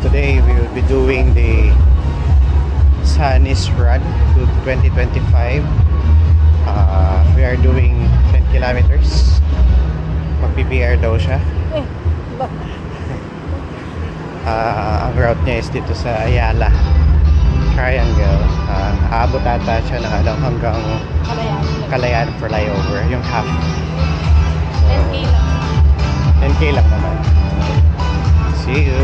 Today we will be doing the Sunny's Run to 2025. We are doing 10 kilometers. Mag-PPR daw siya. Ang route niya is dito sa Ayala Triangle. Aabot ata siya ng hanggang Kalayaan for flyover, yung half. So, 10K lang. 10K lang naman. See you.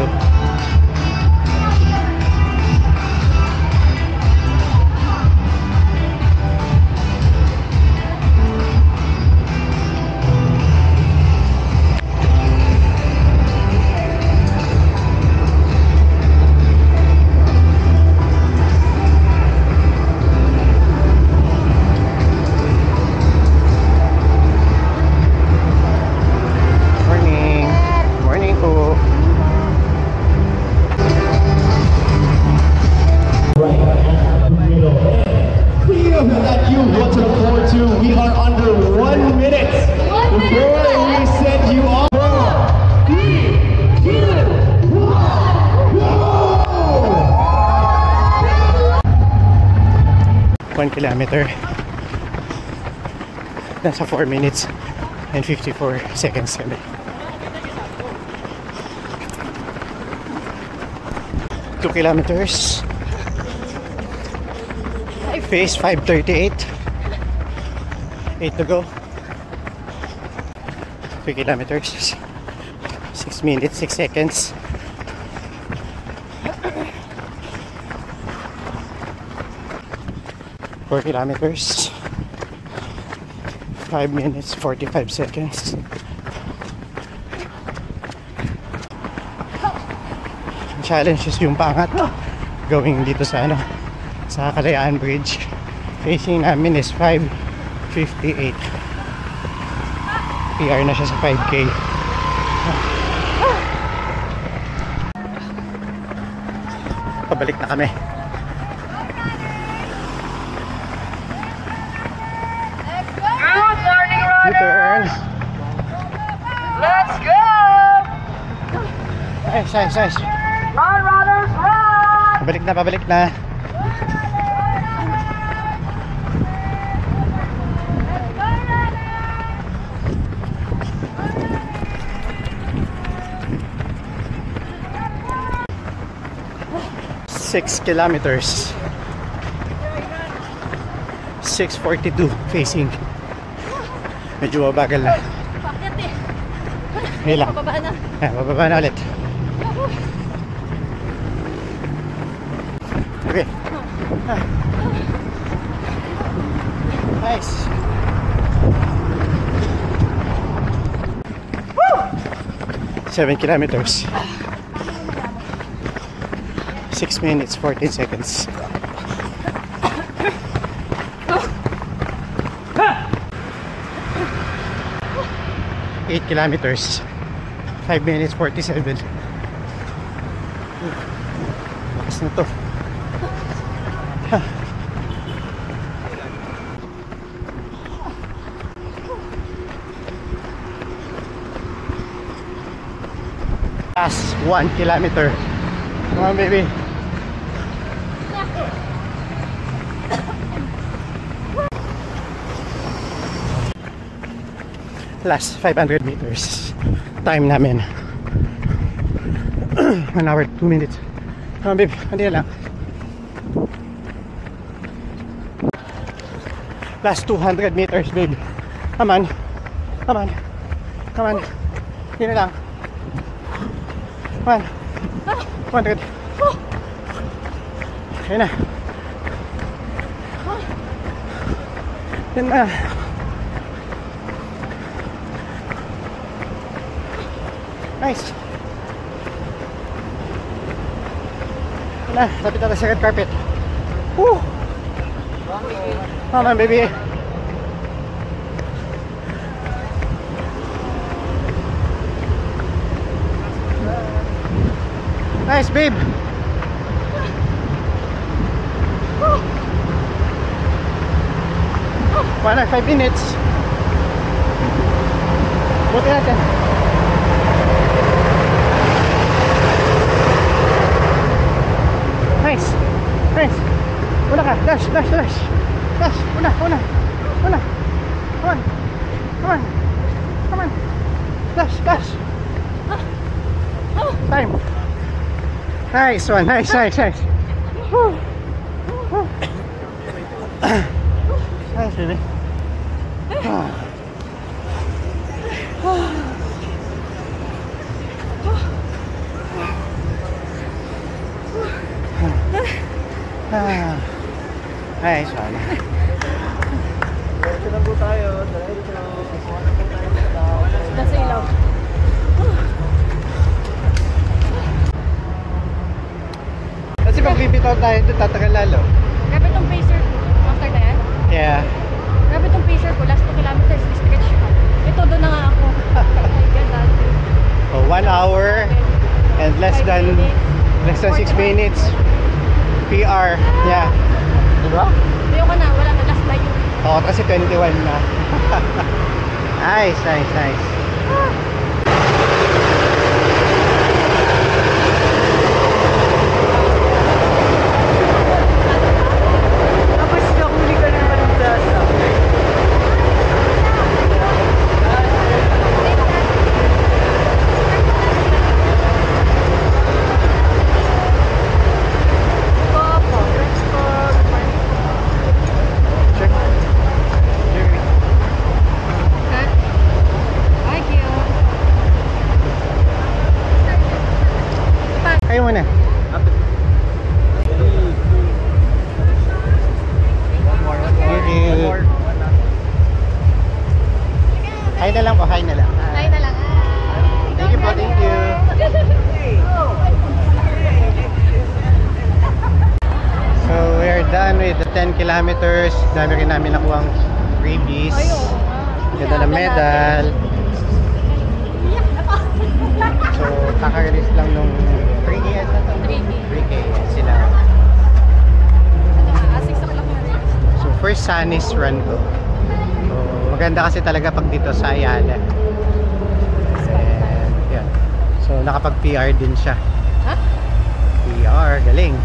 1 kilometer. Nasa 4 minutes and 54 seconds kami. 2 kilometers. Pace 5:38. 8 to go. 3 kilometers. 6 minutes, 6 seconds. 4 kilometers. 5 minutes, 45 seconds. Ang challenge is yung pangat going dito sa sa Kalayaan Bridge. Facing namin is 5:58. PR na siya sa 5K. Pabalik na kami. U-turn. Let's go! Nice. Run, runners, run! Pabalik na. 6 kilometers. 6:42 facing. Medyo mabagal na. Bakit eh? Ngayon lang. Bababa na. Bababa na ulit. Okay. Nice. Woo! 7 kilometers. 6 minutes, 14 seconds. 8 kilometers. 5 minutes, 47. Lakas na to. Last 1 kilometer. Come on, baby. Last 500 meters. Time namin 1 hour 2 minutes. Come on, babe, hindi na lang. Last 200 meters, babe. Come on. Hindi na lang. 100. Okay na. Yan na. Nice. Na, lapit natin sa red carpet. Woo! Come on, baby. Nice, babe. 1 or 5 minutes. Buti natin. dash, dash. Dash, una. Come on. Dash. Time. Nice one, nice. Woo. Nice, baby. Nice one. Diretso na po tayo. Nasa ilaw. Kasi pag bibitaw tayo ito, tatagal lalo. Grabe tong pacer ko. After na yan? Yeah. Grabe tong pacer ko. Last 2 kilometers, stretch ko. Ito, doon na nga ako. Oh my God, dati. So 1 hour and less 5 than minutes. 6 minutes. PR. Yeah. Diba? Ayoko na, wala na. Last na yun. Oo, kasi 21 na. Nice. Tapos nakuli ka naman ng plaza. Check. Thank you. Kayo muna. Thank you. Hi na lang po, hi na lang. Tayo na lang. Thank you po, thank you. So, we're done with the 10 kilometers. Dami rin namin nakuha ang freebies. Ganda ng medal. So, kaka-release lang nung 3K na to. 3K sila. Ah, 6 o'clock na rin. So, first Sunny's run ko. So, maganda kasi talaga pag dito sa Ayala. And, yeah. So, nakapag-PR din siya. Ha? PR, galing.